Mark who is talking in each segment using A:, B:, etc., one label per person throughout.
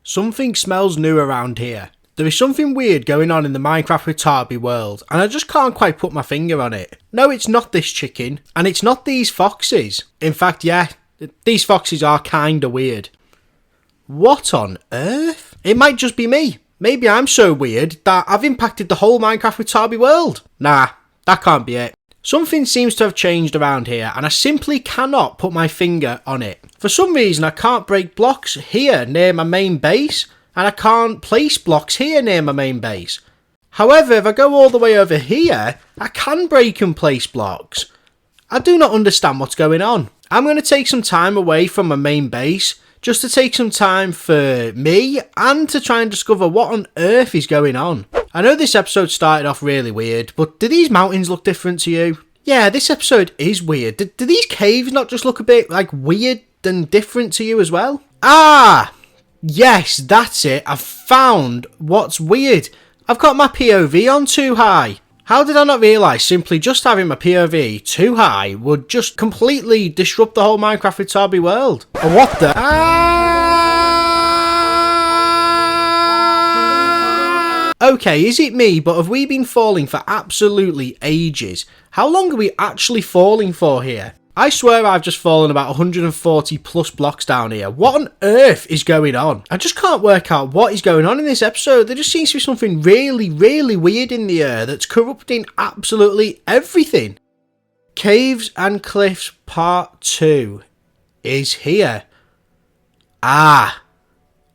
A: Something smells new around here. There is something weird going on in the Minecraft with Tarby world, and I just can't quite put my finger on it. No, it's not this chicken, and it's not these foxes. In fact, yeah, these foxes are kinda weird. What on earth? It might just be me. Maybe I'm so weird that I've impacted the whole Minecraft with Tarby world. Nah, that can't be it. Something seems to have changed around here, and I simply cannot put my finger on it. For some reason, I can't break blocks here near my main base, and I can't place blocks here near my main base. However, if I go all the way over here, I can break and place blocks. I do not understand what's going on. I'm going to take some time away from my main base, just to take some time for me, and to try and discover what on earth is going on. I know this episode started off really weird, but do these mountains look different to you? Yeah, this episode is weird. Do these caves not just look a bit, weird and different to you as well? Ah! Yes, that's it. I've found what's weird. I've got my POV on too high. How did I not realise simply just having my POV too high would just completely disrupt the whole Minecraft with Tarby world? What the? Okay, is it me, but have we been falling for absolutely ages? How long are we actually falling for here? I swear I've just fallen about 140 plus blocks down here. What on earth is going on? I just can't work out what is going on in this episode. There just seems to be something really, really weird in the air that's corrupting absolutely everything. Caves and Cliffs Part 2 is here. Ah,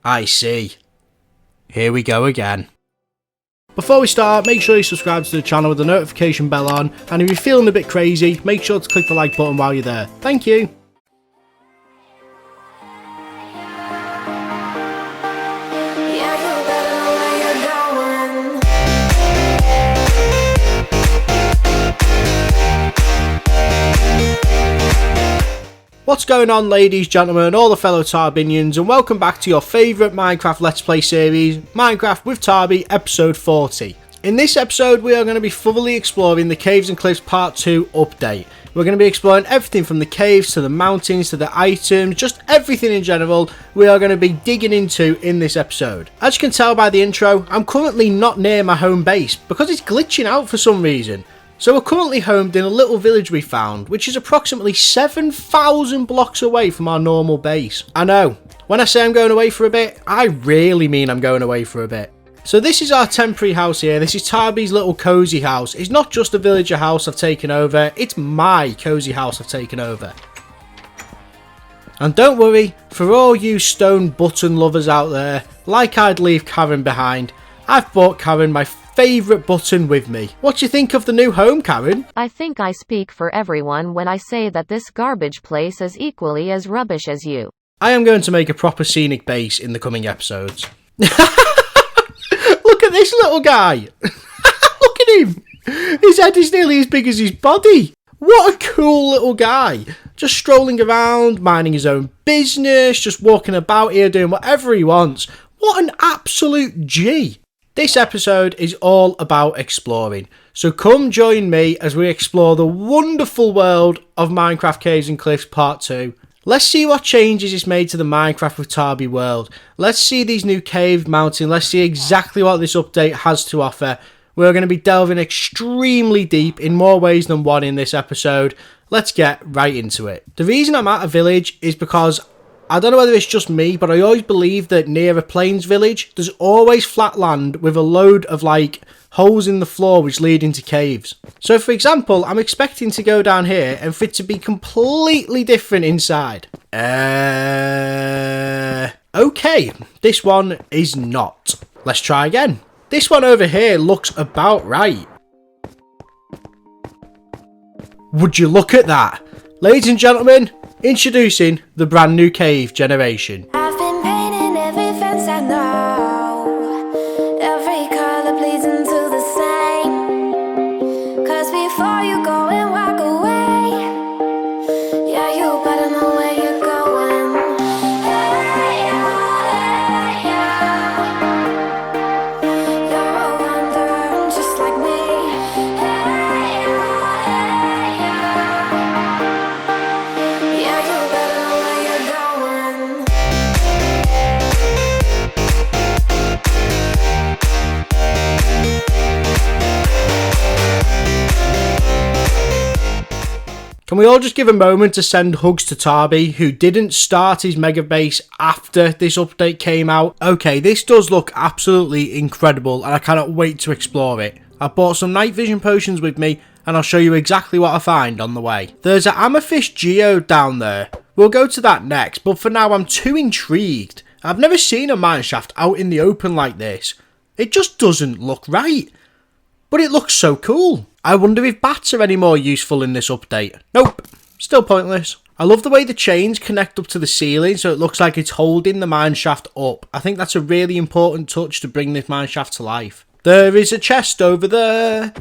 A: I see. Here we go again. Before we start, make sure you subscribe to the channel with the notification bell on, and if you're feeling a bit crazy, make sure to click the like button while you're there. Thank you! What's going on, ladies, gentlemen, all the fellow Tarbinions, and welcome back to your favourite Minecraft Let's Play series, Minecraft with Tarby, episode 40. In this episode, we are going to be thoroughly exploring the Caves and Cliffs Part 2 update. We're going to be exploring everything from the caves to the mountains to the items, just everything in general we are going to be digging into in this episode. As you can tell by the intro, I'm currently not near my home base because it's glitching out for some reason. So we're currently homed in a little village we found, which is approximately 7,000 blocks away from our normal base. I know, when I say I'm going away for a bit, I really mean I'm going away for a bit. So this is our temporary house here. This is Tarby's little cozy house. It's not just a villager house I've taken over, it's my cozy house I've taken over. And don't worry, for all you stone button lovers out there, like I'd leave Karen behind, I've brought Karen my favourite button with me. What do you think of the new home, Karen?
B: I think I speak for everyone when I say that this garbage place is equally as rubbish as you.
A: I am going to make a proper scenic base in the coming episodes. Look at this little guy. Look at him. His head is nearly as big as his body. What a cool little guy. Just strolling around, minding his own business, just walking about here doing whatever he wants. What an absolute G. This episode is all about exploring, so come join me as we explore the wonderful world of Minecraft Caves and Cliffs Part 2. Let's see what changes it's made to the Minecraft with Tarby world. Let's see these new cave mountains, let's see exactly what this update has to offer. We're going to be delving extremely deep in more ways than one in this episode. Let's get right into it. The reason I'm at a village is because I don't know whether it's just me, but I always believe that near a plains village, there's always flat land with a load of holes in the floor which lead into caves. So for example, I'm expecting to go down here and for it to be completely different inside. Okay, this one is not. Let's try again. This one over here looks about right. Would you look at that? Ladies and gentlemen, introducing the brand new cave generation.
C: I've been painting every fence I know. Every color pleasing to the same. Cause before you go and walk away, yeah, you better know where you're going. Hey, yeah, yeah. You're a wanderer just like me. Hey, yeah, yeah. Yeah, you better know where you're going.
A: Can we all just give a moment to send hugs to Tarby, who didn't start his mega base after this update came out? Okay, this does look absolutely incredible and I cannot wait to explore it. I bought some night vision potions with me and I'll show you exactly what I find on the way. There's an amethyst geode down there. We'll go to that next, but for now I'm too intrigued. I've never seen a mineshaft out in the open like this. It just doesn't look right. But it looks so cool. I wonder if bats are any more useful in this update. Nope, still pointless. I love the way the chains connect up to the ceiling so it looks like it's holding the mineshaft up. I think that's a really important touch to bring this mineshaft to life. There is a chest over there.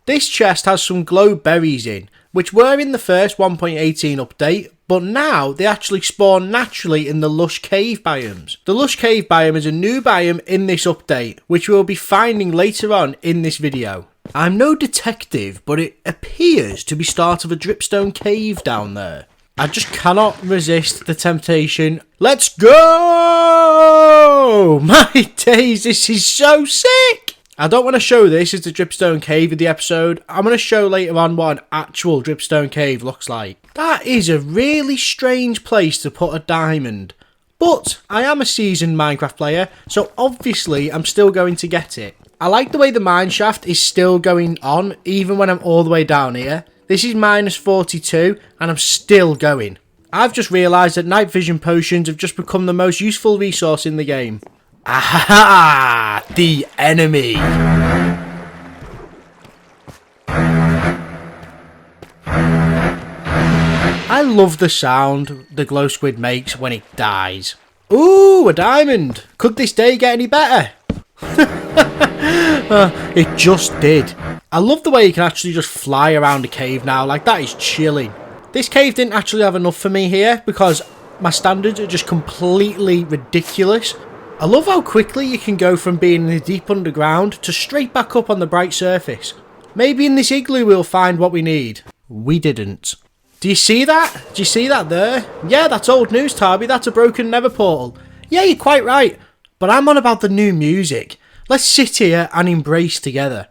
A: This chest has some glow berries in, which were in the first 1.18 update, but now they actually spawn naturally in the lush cave biomes. The lush cave biome is a new biome in this update, which we'll be finding later on in this video. I'm no detective, but it appears to be start of a dripstone cave down there. I just cannot resist the temptation. Let's go! My days, this is so sick! I don't want to show this as the dripstone cave in the episode. I'm going to show later on what an actual dripstone cave looks like. That is a really strange place to put a diamond. But I am a seasoned Minecraft player, so obviously I'm still going to get it. I like the way the mineshaft is still going on, even when I'm all the way down here. This is minus 42, and I'm still going. I've just realised that night vision potions have just become the most useful resource in the game. Aha! The enemy! I love the sound the glow squid makes when it dies. Ooh, a diamond! Could this day get any better? It just did. I love the way you can actually just fly around a cave now, like that is chilling. This cave didn't actually have enough for me here because my standards are just completely ridiculous. I love how quickly you can go from being in the deep underground to straight back up on the bright surface. Maybe in this igloo we'll find what we need. We didn't. Do you see that? Do you see that there? Yeah, that's old news, Tarby. That's a broken nether portal. Yeah, you're quite right. But I'm on about the new music. Let's sit here and embrace together.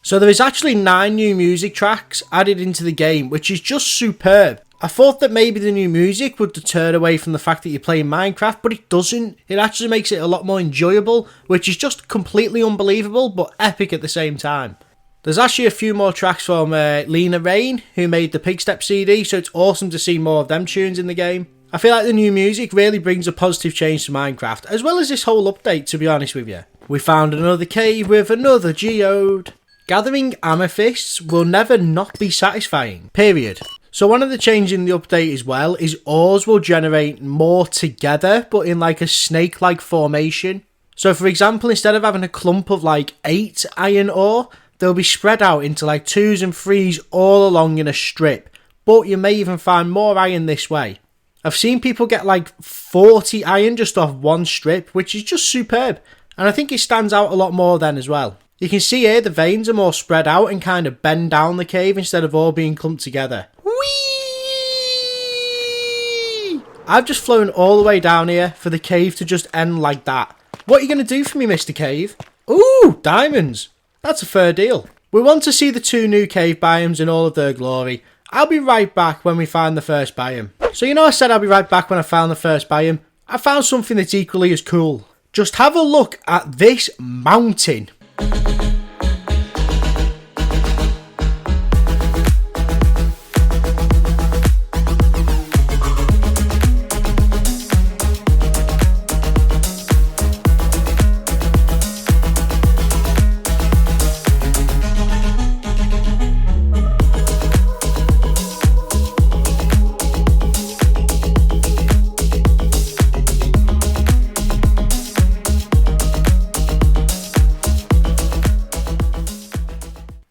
A: So there is actually 9 new music tracks added into the game, which is just superb. I thought that maybe the new music would deter away from the fact that you're playing Minecraft, but it doesn't. It actually makes it a lot more enjoyable, which is just completely unbelievable, but epic at the same time. There's actually a few more tracks from Lena Rain, who made the Pigstep CD, so it's awesome to see more of them tunes in the game. I feel like the new music really brings a positive change to Minecraft, as well as this whole update, to be honest with you. We found another cave with another geode. Gathering amethysts will never not be satisfying, period. So one of the changes in the update as well is ores will generate more together, but in like a snake-like formation. So for example, instead of having a clump of like 8 iron ore, they'll be spread out into like 2s and 3s all along in a strip. But you may even find more iron this way. I've seen people get like 40 iron just off one strip, which is just superb. And I think it stands out a lot more then as well. You can see here the veins are more spread out and kind of bend down the cave instead of all being clumped together. Whee! I've just flown all the way down here for the cave to just end like that. What are you going to do for me, Mr. Cave? Ooh, diamonds. That's a fair deal. We want to see the 2 new cave biomes in all of their glory. I'll be right back when we find the first biome. So you know I said I'll be right back when I found the first biome? I found something that's equally as cool. Just have a look at this mountain.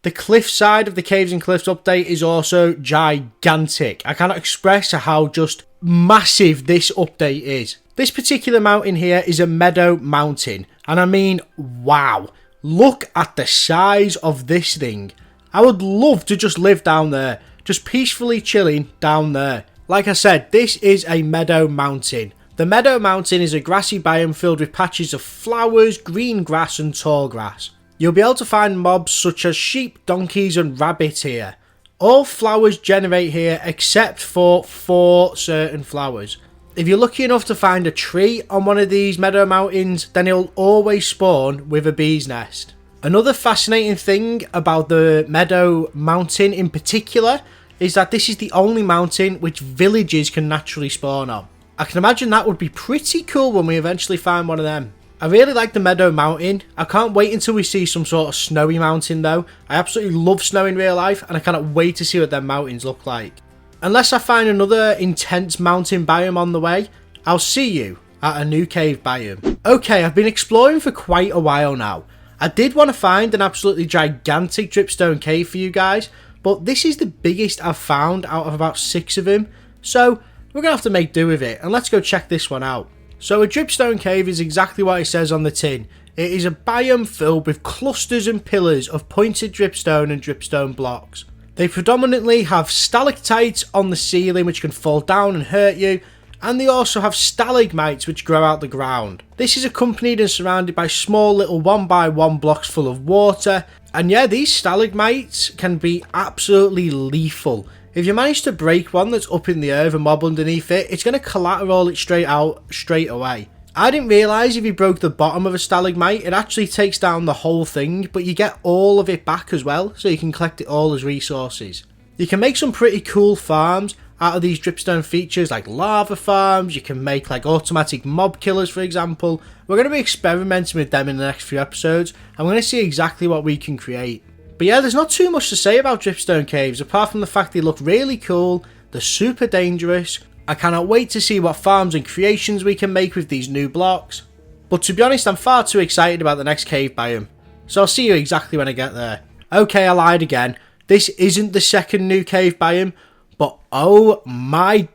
A: The cliff side of the Caves and Cliffs update is also gigantic. I cannot express how just massive this update is. This particular mountain here is a meadow mountain. And I mean, wow. Look at the size of this thing. I would love to just live down there. Just peacefully chilling down there. Like I said, this is a meadow mountain. The Meadow Mountain is a grassy biome filled with patches of flowers, green grass and tall grass. You'll be able to find mobs such as sheep, donkeys and rabbits here. All flowers generate here except for 4 certain flowers. If you're lucky enough to find a tree on one of these meadow mountains, then it'll always spawn with a bee's nest. Another fascinating thing about the Meadow Mountain in particular is that this is the only mountain which villages can naturally spawn on. I can imagine that would be pretty cool when we eventually find one of them. I really like the Meadow Mountain. I can't wait until we see some sort of snowy mountain though. I absolutely love snow in real life and I cannot wait to see what their mountains look like. Unless I find another intense mountain biome on the way, I'll see you at a new cave biome. Okay, I've been exploring for quite a while now. I did want to find an absolutely gigantic dripstone cave for you guys, but this is the biggest I've found out of about 6 of them, so we're going to have to make do with it, and let's go check this one out. So a dripstone cave is exactly what it says on the tin. It is a biome filled with clusters and pillars of pointed dripstone and dripstone blocks. They predominantly have stalactites on the ceiling which can fall down and hurt you, and they also have stalagmites which grow out the ground. This is accompanied and surrounded by small little 1x1 blocks full of water, and yeah, these stalagmites can be absolutely lethal. If you manage to break one that's up in the air with a mob underneath it, it's going to collateral it straight out straight away. I didn't realise if you broke the bottom of a stalagmite, it actually takes down the whole thing, but you get all of it back as well, so you can collect it all as resources. You can make some pretty cool farms out of these dripstone features, like lava farms. You can make like automatic mob killers, for example. We're going to be experimenting with them in the next few episodes, and we're going to see exactly what we can create. But yeah, there's not too much to say about dripstone caves, apart from the fact they look really cool, they're super dangerous. I cannot wait to see what farms and creations we can make with these new blocks. But to be honest, I'm far too excited about the next cave biome, so I'll see you exactly when I get there. Okay, I lied again. This isn't the second new cave biome, but oh my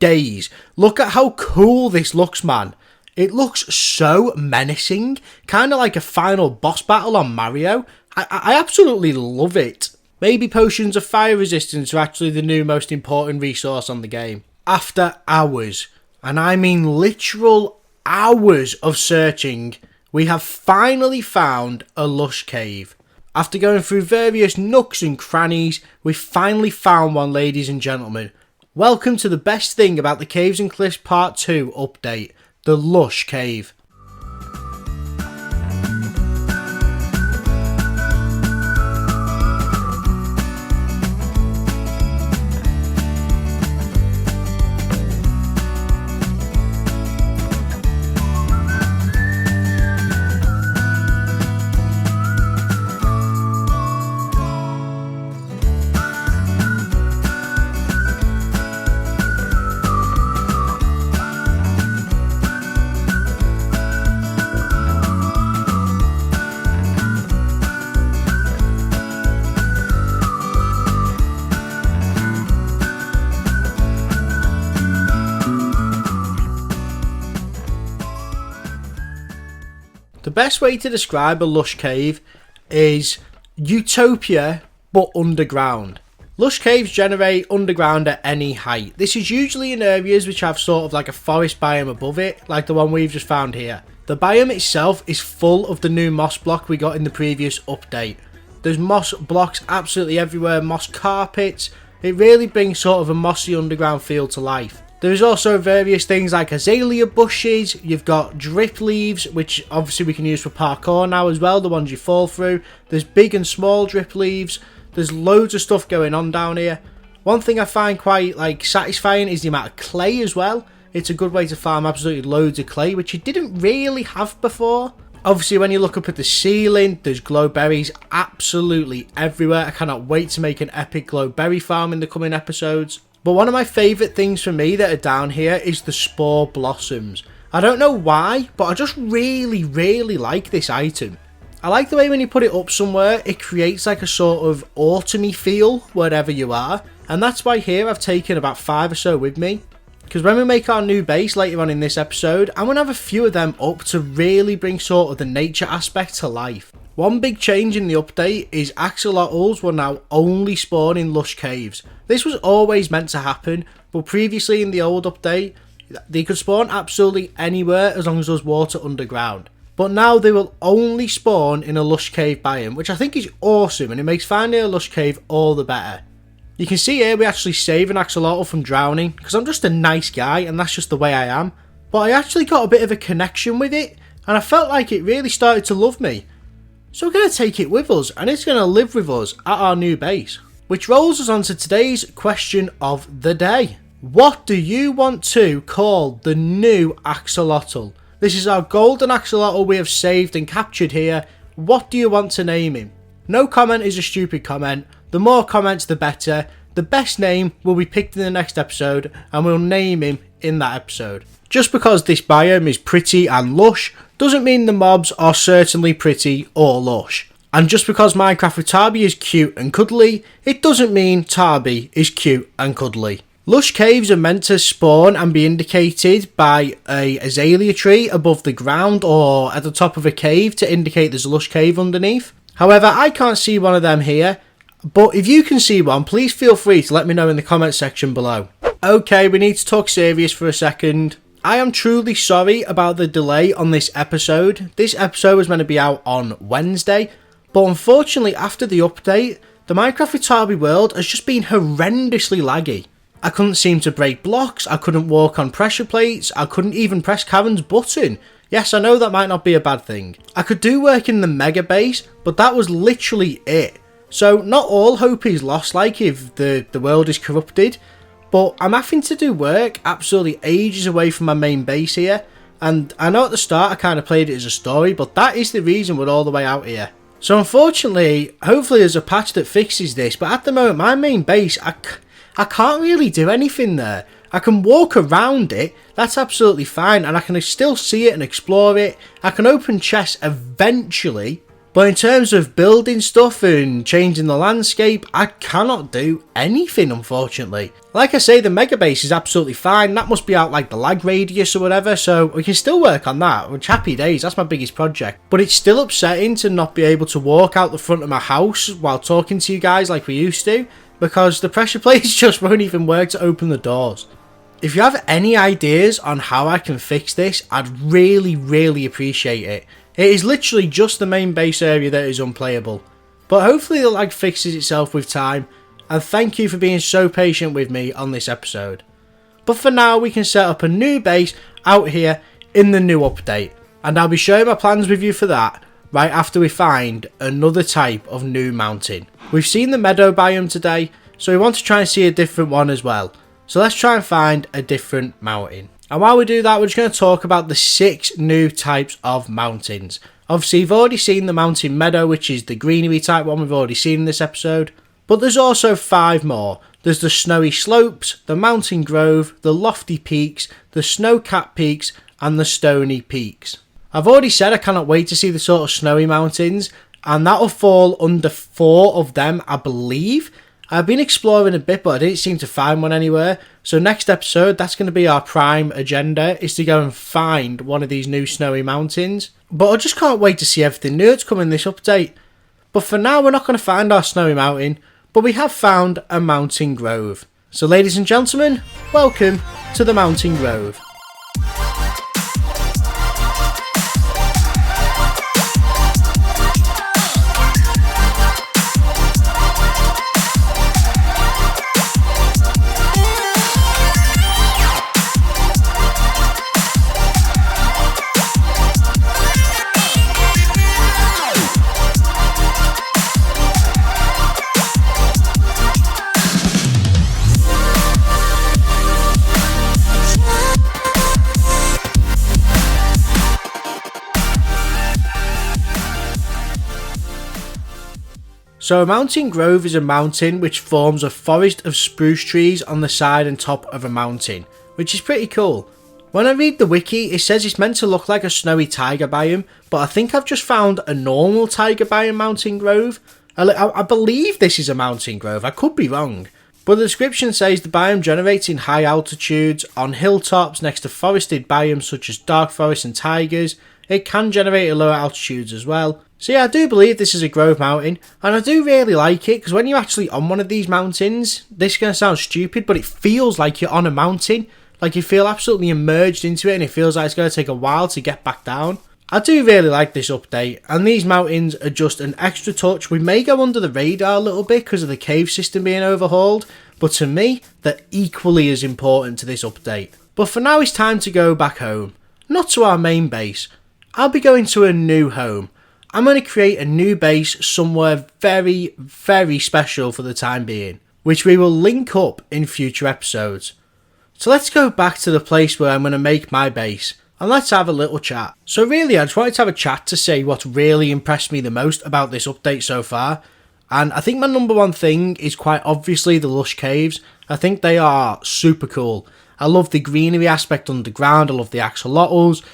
A: days, look at how cool this looks, man. It looks so menacing, kind of like a final boss battle on Mario. I absolutely love it. Maybe potions of fire resistance are actually the new most important resource on the game. After hours, and I mean literal hours of searching, we have finally found a lush cave. After going through various nooks and crannies, we finally found one, ladies and gentlemen. Welcome to the best thing about the Caves and Cliffs Part 2 update, the Lush Cave. The best way to describe a lush cave is utopia but underground. Lush caves generate underground at any height. This is usually in areas which have sort of like a forest biome above it, like the one we've just found here. The biome itself is full of the new moss block we got in the previous update. There's moss blocks absolutely everywhere, moss carpets. It really brings sort of a mossy underground feel to life. There's also various things like azalea bushes, you've got drip leaves, which obviously we can use for parkour now as well, the ones you fall through. There's big and small drip leaves, there's loads of stuff going on down here. One thing I find quite satisfying is the amount of clay as well. It's a good way to farm absolutely loads of clay, which you didn't really have before. Obviously when you look up at the ceiling, there's glow berries absolutely everywhere. I cannot wait to make an epic glow berry farm in the coming episodes. But one of my favourite things for me that are down here is the spore blossoms. I don't know why, but I just really like this item. I like the way when you put it up somewhere, it creates like a sort of autumny feel wherever you are. And that's why here I've taken about 5 or so with me. Because when we make our new base later on in this episode, I'm going to have a few of them up to really bring sort of the nature aspect to life. One big change in the update is axolotls will now only spawn in lush caves. This was always meant to happen, but previously in the old update, They could spawn absolutely anywhere as long as there's water underground. But now they will only spawn in a lush cave biome, which I think is awesome, and it makes finding a lush cave all the better. You can see here we actually save an axolotl from drowning, because I'm just a nice guy and that's just the way I am. But I actually got a bit of a connection with it, and I felt like it really started to love me. So we're going to take it with us, and it's going to live with us at our new base. Which rolls us on to today's question of the day. What do you want to call the new axolotl? This is our golden axolotl we have saved and captured here. What do you want to name him? No comment is a stupid comment. The more comments the better. The best name will be picked in the next episode, and we'll name him in that episode. Just because this biome is pretty and lush doesn't mean the mobs are certainly pretty or lush. And just because Minecraft with Tarby is cute and cuddly, it doesn't mean Tarby is cute and cuddly. Lush caves are meant to spawn and be indicated by a azalea tree above the ground or at the top of a cave to indicate there's a lush cave underneath. However, I can't see one of them here, but if you can see one, please feel free to let me know in the comment section below. Okay, we need to talk serious for a second. I am truly sorry about the delay on this episode. This episode was meant to be out on Wednesday, but unfortunately after the update, the Minecraft with Tarby world has just been horrendously laggy. I couldn't seem to break blocks, I couldn't walk on pressure plates, I couldn't even press Karen's button. Yes, I know that might not be a bad thing. I could do work in the mega base, but that was literally it. So not all hope is lost like if the world is corrupted, but I'm having to do work absolutely ages away from my main base here, and I know at the start I kind of played it as a story, but that is the reason we're all the way out here. So unfortunately, hopefully there's a patch that fixes this, but at the moment my main base, I can't really do anything there. I can walk around it, that's absolutely fine, and I can still see it and explore it. I can open chests eventually, but in terms of building stuff and changing the landscape, I cannot do anything, unfortunately. Like I say, the mega base is absolutely fine. That must be out like the lag radius or whatever, so we can still work on that, which happy days, that's my biggest project. But it's still upsetting to not be able to walk out the front of my house while talking to you guys like we used to, because the pressure plates just won't even work to open the doors. If you have any ideas on how I can fix this, I'd really appreciate it. It is literally just the main base area that is unplayable. But hopefully the lag fixes itself with time, and thank you for being so patient with me on this episode. But for now we can set up a new base out here in the new update, and I'll be sharing my plans with you for that right after we find another type of new mountain. We've seen the meadow biome today, so we want to try and see a different one as well. So let's try and find a different mountain. And while we do that, we're just going to talk about the 6 new types of mountains. Obviously, you've already seen the mountain meadow, which is the greenery type one we've already seen in this episode. But there's also 5 more. There's the snowy slopes, the mountain grove, the lofty peaks, the snow-capped peaks, and the stony peaks. I've already said I cannot wait to see the sort of snowy mountains, and that'll fall under 4 of them, I believe. I've been exploring a bit, but I didn't seem to find one anywhere. So next episode, that's going to be our prime agenda, is to go and find one of these new snowy mountains. But I just can't wait to see everything new that's come in this update. But for now, we're not going to find our snowy mountain, but we have found a mountain grove. So ladies and gentlemen, welcome to the mountain grove. So a mountain grove is a mountain which forms a forest of spruce trees on the side and top of a mountain, which is pretty cool. When I read the wiki, it says it's meant to look like a snowy taiga biome, but I think I've just found a normal taiga biome mountain grove. I believe this is a mountain grove, I could be wrong. But the description says the biome generates in high altitudes, on hilltops next to forested biomes such as dark forests and taigas. It can generate at lower altitudes as well. So yeah, I do believe this is a grove mountain, and I do really like it, because when you're actually on one of these mountains, this is going to sound stupid, but it feels like you're on a mountain. Like you feel absolutely immersed into it and it feels like it's going to take a while to get back down. I do really like this update, and these mountains are just an extra touch. We may go under the radar a little bit because of the cave system being overhauled, but to me, they're equally as important to this update. But for now, it's time to go back home. Not to our main base. I'll be going to a new home. I'm going to create a new base somewhere very, very special for the time being, which we will link up in future episodes. So let's go back to the place where I'm going to make my base, and let's have a little chat. So really, I just wanted to have a chat to say what really impressed me the most about this update so far. And I think my number one thing is quite obviously the lush caves. I think they are super cool. I love the greenery aspect underground, I love the axolotls,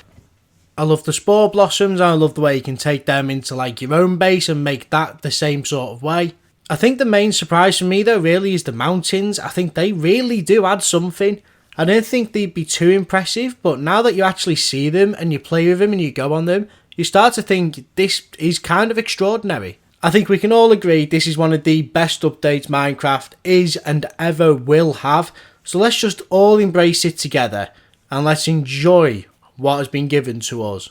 A: I love the spore blossoms, and I love the way you can take them into like your own base and make that the same sort of way. I think the main surprise for me though really is the mountains. I think they really do add something. I don't think they'd be too impressive, but now that you actually see them and you play with them and you go on them, you start to think this is kind of extraordinary. I think we can all agree this is one of the best updates Minecraft is and ever will have, so let's just all embrace it together and let's enjoy what has been given to us.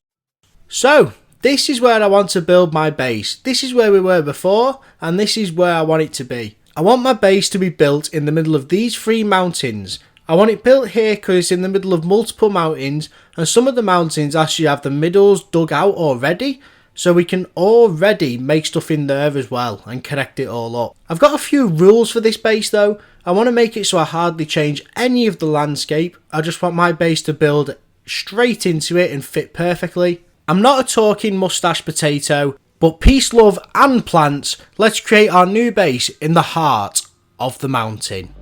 A: So, this is where I want to build my base. This is where we were before, and this is where I want it to be. I want my base to be built in the middle of these 3 mountains. I want it built here because it's in the middle of multiple mountains, and some of the mountains actually have the middles dug out already, so we can already make stuff in there as well and connect it all up. I've got a few rules for this base though. I want to make it so I hardly change any of the landscape. I just want my base to build straight into it and fit perfectly. I'm not a talking mustache potato, but peace, love and plants, let's create our new base in the heart of the mountain.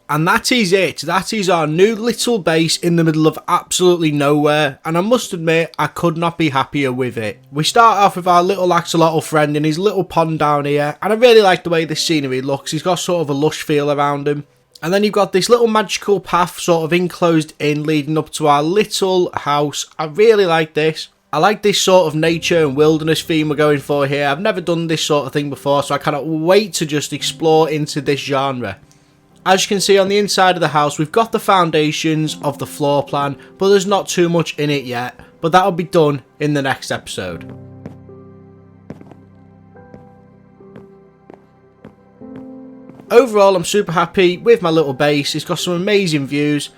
A: And that is it. That is our new little base in the middle of absolutely nowhere. And I must admit, I could not be happier with it. We start off with our little axolotl friend in his little pond down here. And I really like the way this scenery looks. He's got sort of a lush feel around him. And then you've got this little magical path sort of enclosed in leading up to our little house. I really like this. I like this sort of nature and wilderness theme we're going for here. I've never done this sort of thing before, so I cannot wait to just explore into this genre. As you can see on the inside of the house, we've got the foundations of the floor plan, but there's not too much in it yet, but that'll be done in the next episode. Overall, I'm super happy with my little base. It's got some amazing views.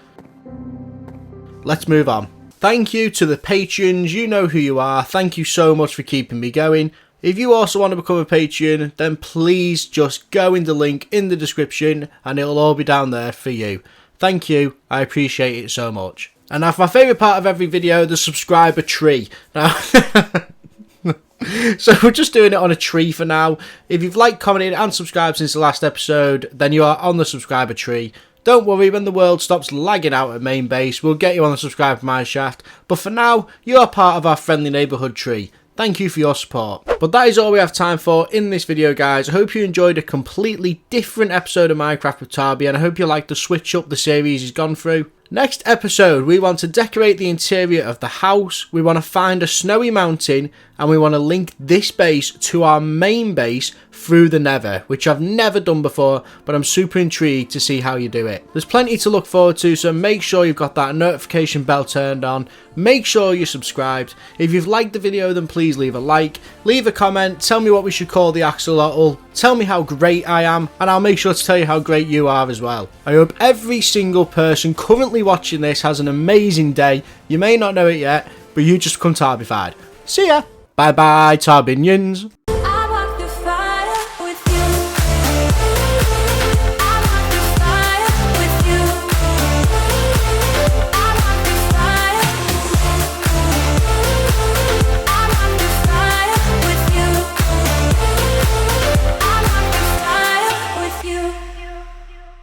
A: Let's move on. Thank you to the patrons, you know who you are. Thank you so much for keeping me going. If you also want to become a patron, then please just go in the link in the description and it'll all be down there for you. Thank you, I appreciate it so much. And now for my favourite part of every video, the subscriber tree. Now, so we're just doing it on a tree for now. If you've liked, commented and subscribed since the last episode, then you are on the subscriber tree. Don't worry, when the world stops lagging out at main base, we'll get you on the subscribe mineshaft. But for now, you are part of our friendly neighbourhood tree. Thank you for your support. But that is all we have time for in this video, guys. I hope you enjoyed a completely different episode of Minecraft with Tarby, and I hope you like the switch up the series has gone through. Next episode, we want to decorate the interior of the house, we want to find a snowy mountain, and we want to link this base to our main base through the nether, which I've never done before, but I'm super intrigued to see how you do it. There's plenty to look forward to, so make sure you've got that notification bell turned on, make sure you're subscribed. If you've liked the video, then please leave a like, leave a comment, tell me what we should call the axolotl, tell me how great I am, and I'll make sure to tell you how great you are as well. I hope every single person currently watching this has an amazing day. You may not know it yet, but you just become Tarbified. See ya! Bye bye, Tarbinions!